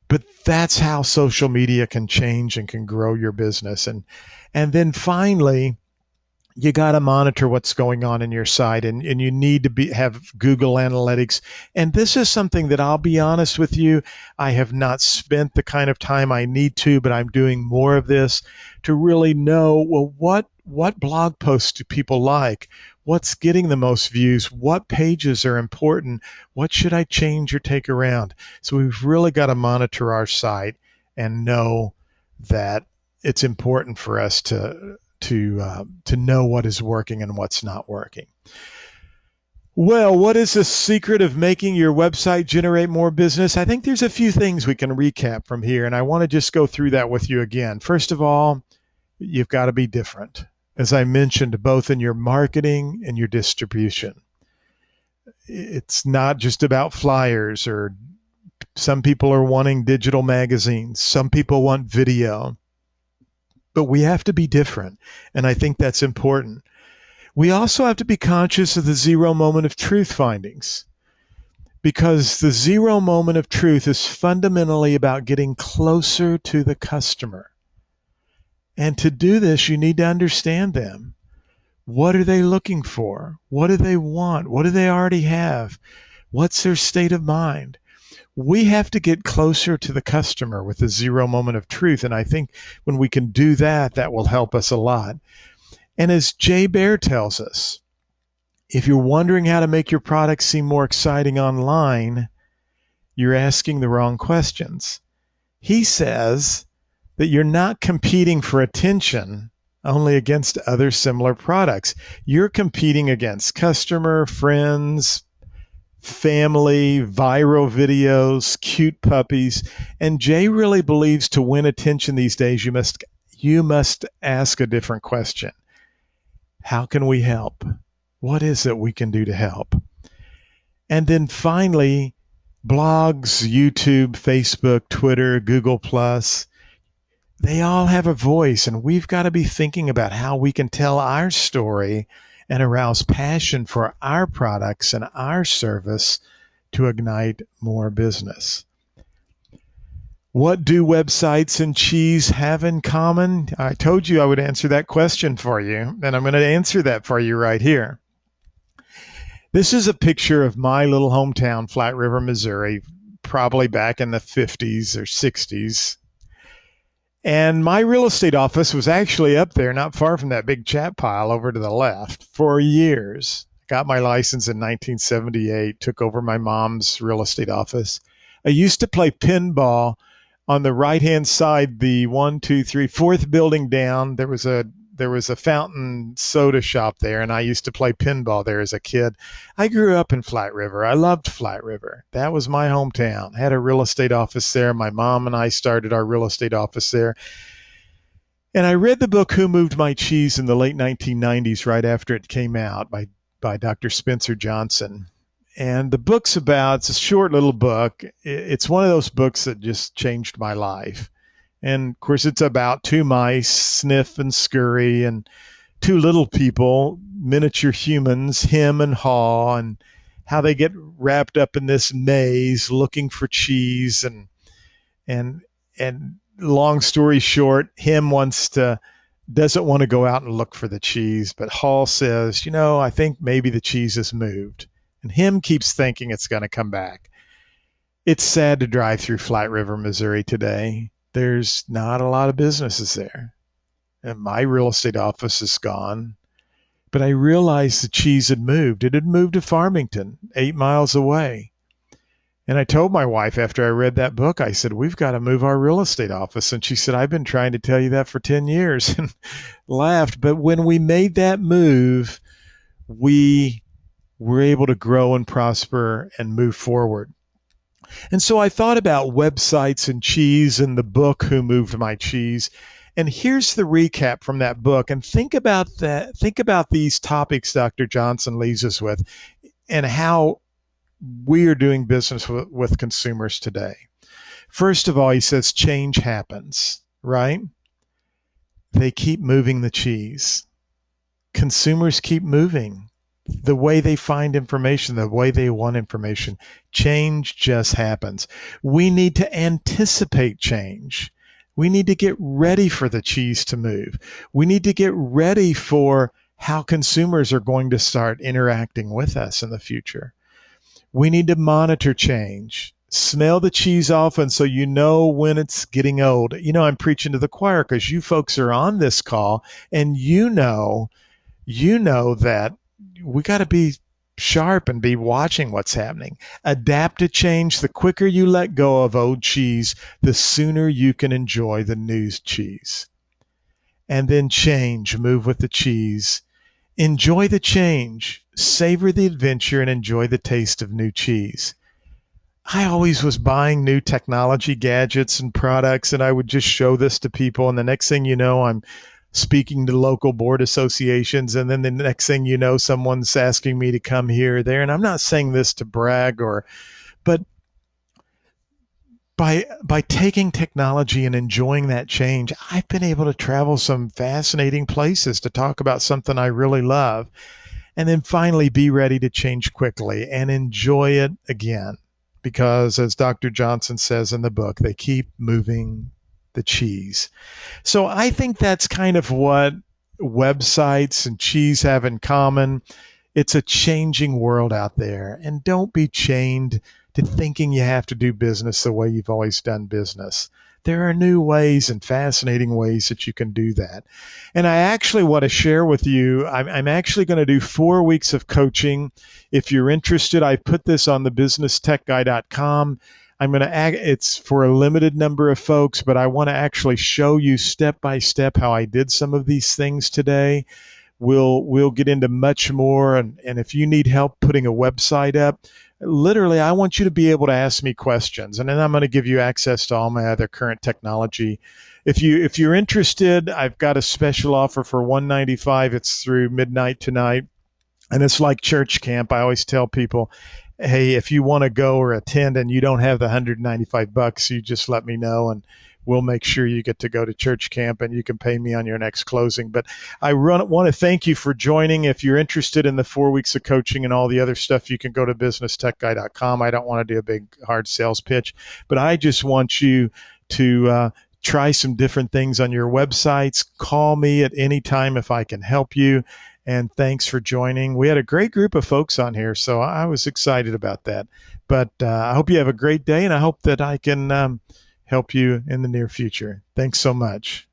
But that's how social media can change and can grow your business. And then finally, you got to monitor what's going on in your site, and you need to have Google Analytics. And this is something that, I'll be honest with you, I have not spent the kind of time I need to, but I'm doing more of this to really know, well, what blog posts do people like? What's getting the most views? What pages are important? What should I change or take around? So we've really got to monitor our site and know that it's important for us to know what is working and what's not working. Well, what is the secret of making your website generate more business? I think there's a few things we can recap from here, and I want to just go through that with you again. First of all, you've got to be different, as I mentioned, both in your marketing and your distribution. It's not just about flyers, or some people are wanting digital magazines. Some people want video. But we have to be different, and I think that's important. We also have to be conscious of the 0 moment of truth findings, because the 0 moment of truth is fundamentally about getting closer to the customer. And to do this, you need to understand them. What are they looking for? What do they want? What do they already have? What's their state of mind? We have to get closer to the customer with the 0 moment of truth. And I think when we can do that, that will help us a lot. And as Jay Baer tells us, if you're wondering how to make your product seem more exciting online, you're asking the wrong questions. He says that you're not competing for attention only against other similar products. You're competing against customer, friends, family, viral videos, cute puppies. And Jay really believes to win attention these days, you must ask a different question. How can we help? What is it we can do to help? And then finally, blogs, YouTube, Facebook, Twitter, Google Plus, they all have a voice, and we've got to be thinking about how we can tell our story and arouse passion for our products and our service to ignite more business. What do websites and cheese have in common? I told you I would answer that question for you, and I'm going to answer that for you right here. This is a picture of my little hometown, Flat River, Missouri, probably back in the 50s or 60s. And my real estate office was actually up there, not far from that big chat pile over to the left, for years. Got my license in 1978, took over my mom's real estate office. I used to play pinball on the right-hand side, the 1, 2, 3, fourth building down. There was a fountain soda shop there, and I used to play pinball there as a kid. I grew up in Flat River. I loved Flat River. That was my hometown. Had a real estate office there. My mom and I started our real estate office there. And I read the book Who Moved My Cheese in the late 1990s, right after it came out, by Dr. Spencer Johnson. And the book's it's a short little book. It's one of those books that just changed my life. And of course, it's about two mice, Sniff and Scurry, and two little people, miniature humans, Hem and Haw, and how they get wrapped up in this maze looking for cheese. And long story short, Hem doesn't want to go out and look for the cheese, but Haw says, I think maybe the cheese has moved. And Hem keeps thinking it's going to come back. It's sad to drive through Flat River, Missouri today. There's not a lot of businesses there. And my real estate office is gone. But I realized the cheese had moved. It had moved to Farmington, 8 miles away. And I told my wife after I read that book, I said, we've got to move our real estate office. And she said, I've been trying to tell you that for 10 years, and laughed. But when we made that move, we were able to grow and prosper and move forward. And so I thought about websites and cheese and the book Who Moved My Cheese. And here's the recap from that book. And think about that. Think about these topics Dr. Johnson leaves us with and how we are doing business with consumers today. First of all, he says change happens, right? They keep moving the cheese. Consumers keep moving. The way they find information, the way they want information, change just happens. We need to anticipate change. We need to get ready for the cheese to move. We need to get ready for how consumers are going to start interacting with us in the future. We need to monitor change. Smell the cheese often so you know when it's getting old. I'm preaching to the choir because you folks are on this call, and you know that we got to be sharp and be watching what's happening. Adapt to change. The quicker you let go of old cheese, the sooner you can enjoy the new cheese. And then change. Move with the cheese. Enjoy the change. Savor the adventure and enjoy the taste of new cheese. I always was buying new technology gadgets and products, and I would just show this to people. And the next thing you know, I'm speaking to local board associations, and then the next thing you know, someone's asking me to come here or there. And I'm not saying this to brag, but by taking technology and enjoying that change, I've been able to travel some fascinating places to talk about something I really love. And then finally, be ready to change quickly and enjoy it again. Because as Dr. Johnson says in the book, they keep moving the cheese. So I think that's kind of what websites and cheese have in common. It's a changing world out there. And don't be chained to thinking you have to do business the way you've always done business. There are new ways and fascinating ways that you can do that. And I actually want to share with you, I'm actually going to do 4 weeks of coaching. If you're interested, I put this on the businesstechguy.com. it's for a limited number of folks, but I want to actually show you step by step how I did some of these things today. We'll get into much more, and if you need help putting a website up, literally I want you to be able to ask me questions, and then I'm going to give you access to all my other current technology. If you're interested, I've got a special offer for $195. It's through midnight tonight, and it's like church camp. I always tell people, hey, if you want to go or attend and you don't have the $195, you just let me know, and we'll make sure you get to go to church camp, and you can pay me on your next closing. But I want to thank you for joining. If you're interested in the 4 weeks of coaching and all the other stuff, you can go to businesstechguy.com. I don't want to do a big hard sales pitch, but I just want you to try some different things on your websites. Call me at any time if I can help you. And thanks for joining. We had a great group of folks on here, so I was excited about that. But I hope you have a great day, and I hope that I can help you in the near future. Thanks so much.